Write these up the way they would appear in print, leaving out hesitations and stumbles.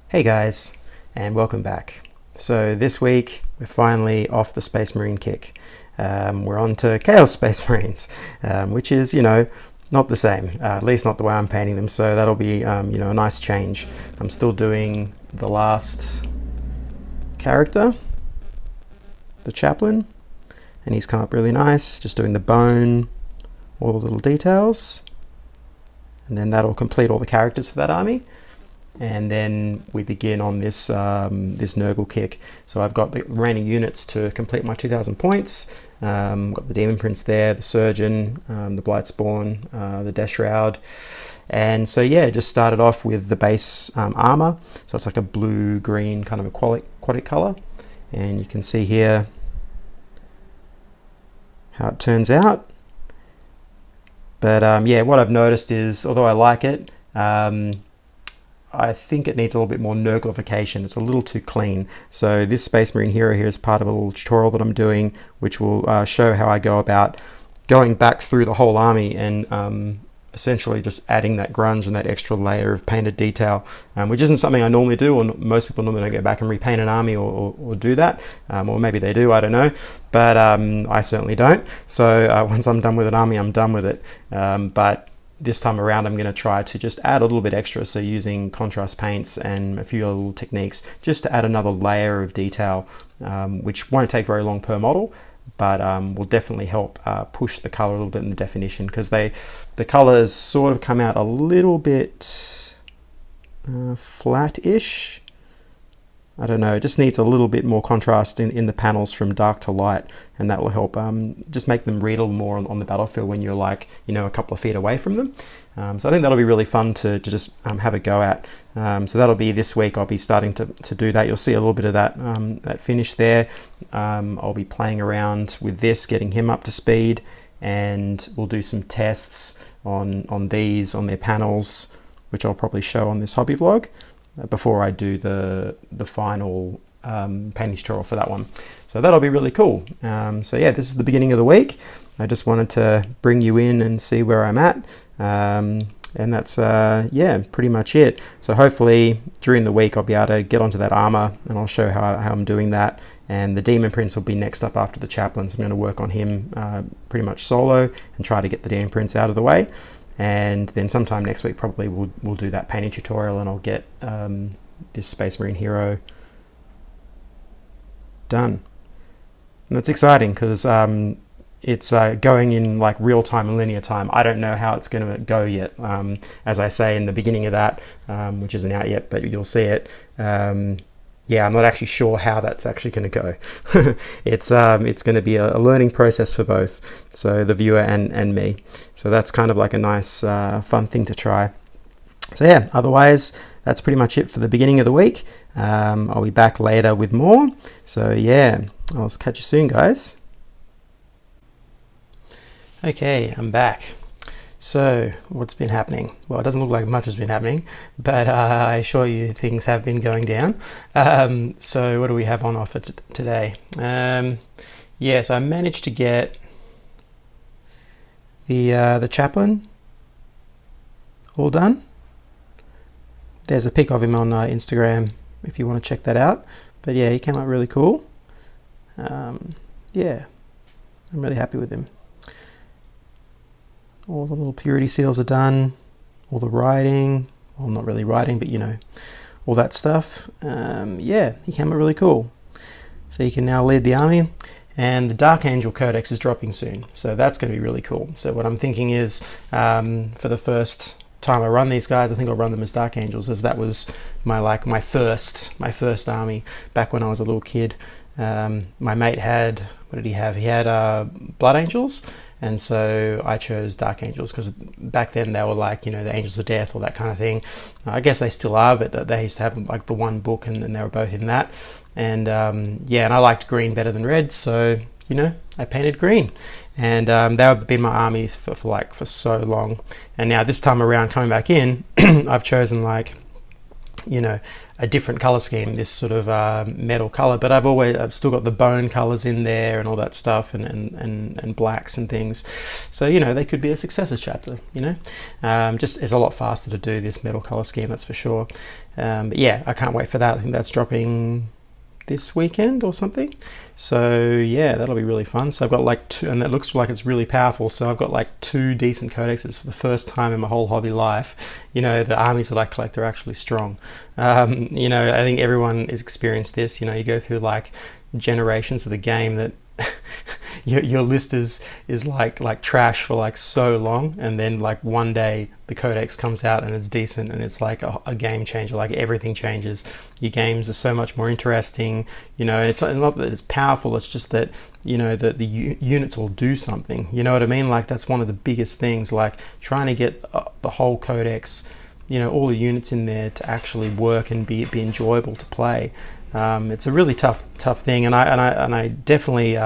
Hey guys, and welcome back. So this week we're finally off the Space Marine kick. We're on to Chaos Space Marines, which is, not the same, at least not the way I'm painting them. So that'll be, a nice change. I'm still doing the last character, the Chaplain, and he's come up really nice, just doing the bone, all the little details, and then that'll complete all the characters for that army. And then we begin on this this Nurgle kick. So I've got the remaining units to complete my 2,000 points. Got the Demon Prince there, the Surgeon, the Blightspawn, the Death Shroud. And so yeah, just started off with the base armor. So it's like a blue-green kind of aquatic color. And you can see here how it turns out. But yeah, what I've noticed is, although I like it, I think it needs a little bit more Nurglification. It's a little too clean. So this Space Marine hero here is part of a little tutorial that I'm doing, which will show how I go about going back through the whole army and essentially just adding that grunge and that extra layer of painted detail, which isn't something I normally do, or most people normally don't go back and repaint an army or do that, or maybe they do, I don't know, but I certainly don't. So once I'm done with an army, I'm done with it. But this time around I'm going to try to just add a little bit extra, so using contrast paints and a few other little techniques just to add another layer of detail, which won't take very long per model, but will definitely help push the color a little bit in the definition, because the colors sort of come out a little bit flat-ish. I don't know, it just needs a little bit more contrast in the panels from dark to light, and that will help just make them readable more on the battlefield when you're like, a couple of feet away from them. So I think that'll be really fun to just have a go at. So that'll be this week. I'll be starting to do that. You'll see a little bit of that finish there. I'll be playing around with this, getting him up to speed, and we'll do some tests on their panels, which I'll probably show on this hobby vlog before I do the final painting tutorial for that one. So that'll be really cool. So yeah, this is the beginning of the week. I just wanted to bring you in and see where I'm at. And that's yeah, pretty much it. So hopefully during the week I'll be able to get onto that armor, and I'll show how I'm doing that. And the Demon Prince will be next up after the Chaplains. I'm going to work on him pretty much solo and try to get the Demon Prince out of the way. And then sometime next week probably we'll do that painting tutorial, and I'll get this Space Marine hero done. And that's exciting because it's going in like real time and linear time. I don't know how it's going to go yet. As I say in the beginning of that, which isn't out yet, but you'll see it. Yeah, I'm not actually sure how that's actually going to go. It's going to be a learning process for both, so the viewer and me. So that's kind of like a nice fun thing to try. So yeah, otherwise that's pretty much it for the beginning of the week. I'll be back later with more. So yeah, I'll catch you soon, guys. Okay, I'm back. So, what's been happening? Well, it doesn't look like much has been happening, but I assure you things have been going down. So, what do we have on offer today? Yeah, so I managed to get the Chaplain all done. There's a pic of him on Instagram if you want to check that out. But yeah, he came out really cool. Yeah, I'm really happy with him. All the little purity seals are done, all the writing, well, not really writing, but all that stuff. Yeah, he came out really cool. So he can now lead the army, and the Dark Angel Codex is dropping soon, so that's going to be really cool. So what I'm thinking is, for the first time I run these guys, I think I'll run them as Dark Angels, as that was my first army back when I was a little kid. My mate had, what did he have? He had Blood Angels. And so I chose Dark Angels because back then they were like, the Angels of Death or that kind of thing. I guess they still are, but they used to have like the one book, and they were both in that. And yeah, and I liked green better than red, so I painted green. And they have been my armies for so long. And now this time around, coming back in, I've chosen like a different color scheme, this sort of metal color, but I've still got the bone colors in there and all that stuff, and blacks and things. So they could be a successor chapter. Just it's a lot faster to do this metal color scheme, that's for sure. But yeah, I can't wait for that. I think that's dropping this weekend or something. So yeah, that'll be really fun. So I've got like two, and it looks like it's really powerful. So I've got like 2 decent codexes for the first time in my whole hobby life. The armies that I collect are actually strong. I think everyone has experienced this. You go through like generations of the game that your list is like trash for like so long, and then like one day the codex comes out and it's decent, and it's like a game changer. Like everything changes. Your games are so much more interesting. It's not that it's powerful, it's just that the units will do something. You know what I mean? Like that's one of the biggest things, like trying to get the whole codex, all the units in there to actually work and be enjoyable to play. It's a really tough thing, and I definitely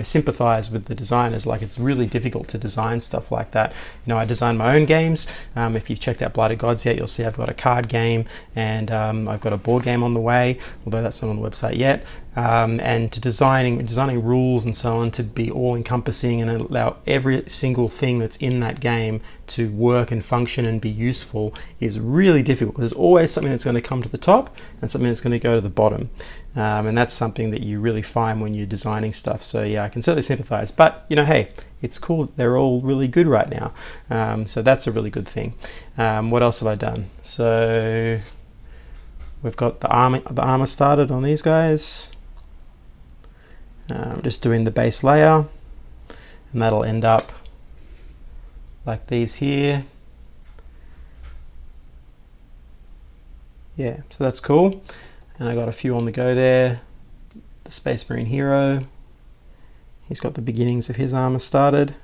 sympathize with the designers. Like it's really difficult to design stuff like that. I design my own games. If you've checked out Blighted Gods yet, you'll see I've got a card game, and I've got a board game on the way, although that's not on the website yet. And to designing rules and so on to be all encompassing and allow every single thing that's in that game to work and function and be useful is really difficult. There's always something that's going to come to the top and something that's going to go to the bottom, and that's something that you really find when you're designing stuff. So yeah, I can certainly sympathize, but hey, it's cool that they're all really good right now, so that's a really good thing. What else have I done? So we've got the armor started on these guys. Just doing the base layer, and that'll end up like these here. Yeah, so that's cool. And I got a few on the go there. The Space Marine hero, he's got the beginnings of his armor started.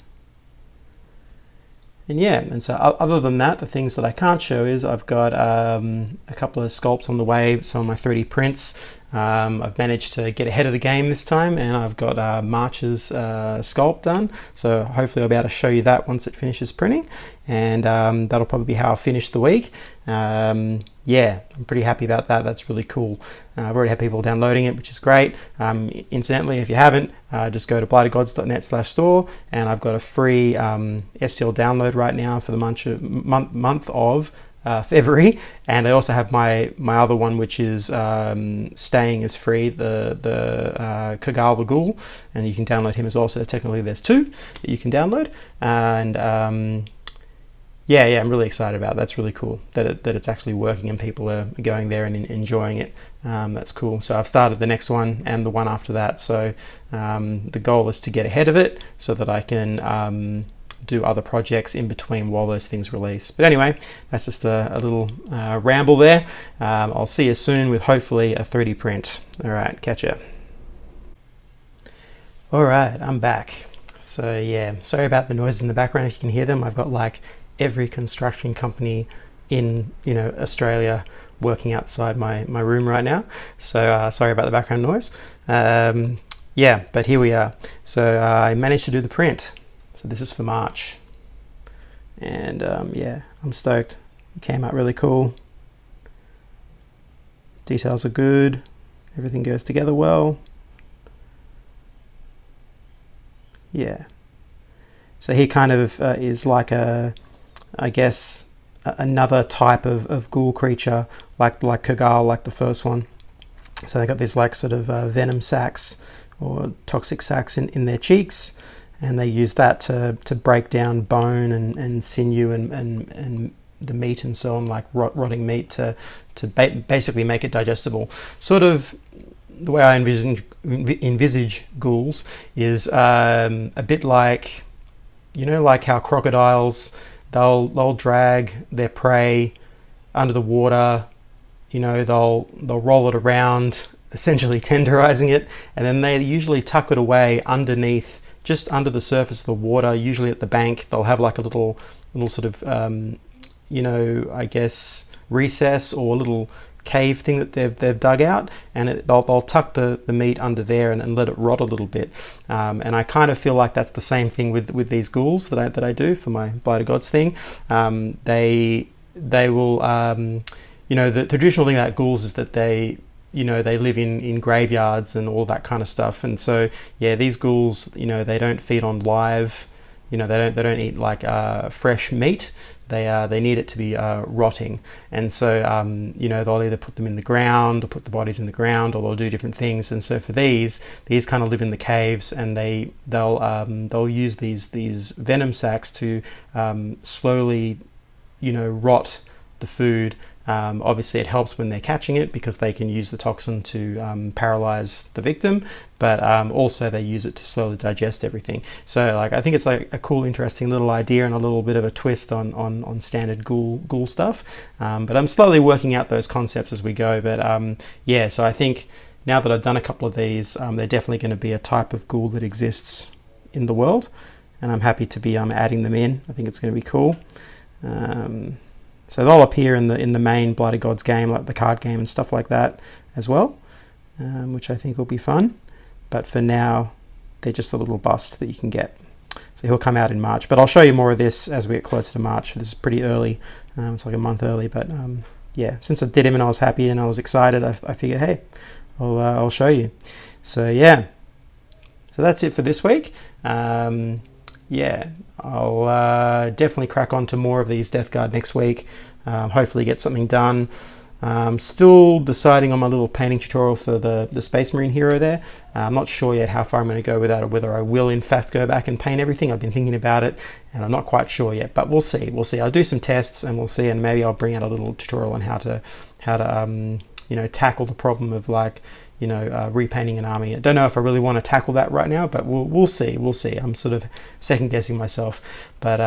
And yeah, and so other than that, the things that I can't show is I've got a couple of sculpts on the way, some of my 3D prints. I've managed to get ahead of the game this time, and I've got March's sculpt done, so hopefully I'll be able to show you that once it finishes printing, and that'll probably be how I finish the week. Yeah, I'm pretty happy about that. That's really cool. I've already had people downloading it, which is great. Incidentally, if you haven't, just go to blightedgods.net/store, and I've got a free STL download right now for the month of February, and I also have my other one, which is staying as free, the Kagal the Ghoul, and you can download him as well. So technically there's 2 that you can download, and yeah, I'm really excited about it. That's really cool that it's actually working and people are going there and enjoying it. That's cool. So I've started the next one and the one after that, so the goal is to get ahead of it so that I can do other projects in between while those things release. But anyway, that's just a little ramble there. I'll see you soon with hopefully a 3D print. All right, catch ya. All right, I'm back. So yeah, sorry about the noises in the background if you can hear them. I've got like every construction company in Australia working outside my room right now. So sorry about the background noise. Yeah, but here we are. So I managed to do the print. So this is for March, and yeah, I'm stoked. It came out really cool. Details are good. Everything goes together well. Yeah. So he kind of is like I guess another type of ghoul creature, like Kagal, like the first one. So they got these like sort of venom sacs or toxic sacs in their cheeks, and they use that to break down bone and sinew and the meat and so on, like rotting meat, to basically make it digestible. Sort of the way I envisage ghouls is a bit like, like how crocodiles, they'll drag their prey under the water, they'll roll it around, essentially tenderizing it, and then they usually tuck it away underneath, just under the surface of the water, usually at the bank. They'll have like a little sort of I guess recess or a little cave thing that they've dug out, and they'll tuck the meat under there and let it rot a little bit. And I kind of feel like that's the same thing with these ghouls that I do for my Blighted Gods thing. They will the traditional thing about ghouls is that they live in graveyards and all that kind of stuff. And so, yeah, these ghouls, they don't feed on live, they don't eat like fresh meat. They need it to be rotting. And so, they'll either put them in the ground or put the bodies in the ground, or they'll do different things. And so for these kind of live in the caves, and they'll use these venom sacs to slowly, rot the food. Obviously, it helps when they're catching it because they can use the toxin to paralyze the victim, but also they use it to slowly digest everything. So, I think it's like a cool, interesting little idea and a little bit of a twist on standard ghoul stuff. But I'm slowly working out those concepts as we go. But yeah, so I think now that I've done a couple of these, they're definitely going to be a type of ghoul that exists in the world, and I'm happy to be adding them in. I think it's going to be cool. So they'll appear in the main Blood of Gods game, like the card game and stuff like that as well, which I think will be fun. But for now, they're just a little bust that you can get. So he'll come out in March, but I'll show you more of this as we get closer to March. This is pretty early. It's like a month early, but yeah, since I did him and I was happy and I was excited, I figured, hey, I'll show you. So yeah, so that's it for this week. Yeah, I'll definitely crack on to more of these Death Guard next week. Hopefully get something done. Still deciding on my little painting tutorial for the Space Marine hero there. I'm not sure yet how far I'm going to go with that, or whether I will in fact go back and paint everything. I've been thinking about it and I'm not quite sure yet, but we'll see. I'll do some tests and we'll see, and maybe I'll bring out a little tutorial on how to tackle the problem of repainting an army. I don't know if I really want to tackle that right now, but we'll see. I'm sort of second guessing myself, but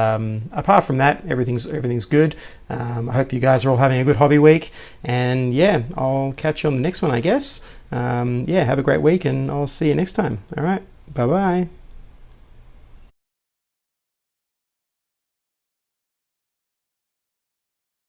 apart from that, everything's good. I hope you guys are all having a good hobby week, and yeah, I'll catch you on the next one, I guess. Yeah, have a great week, and I'll see you next time. All right, bye bye.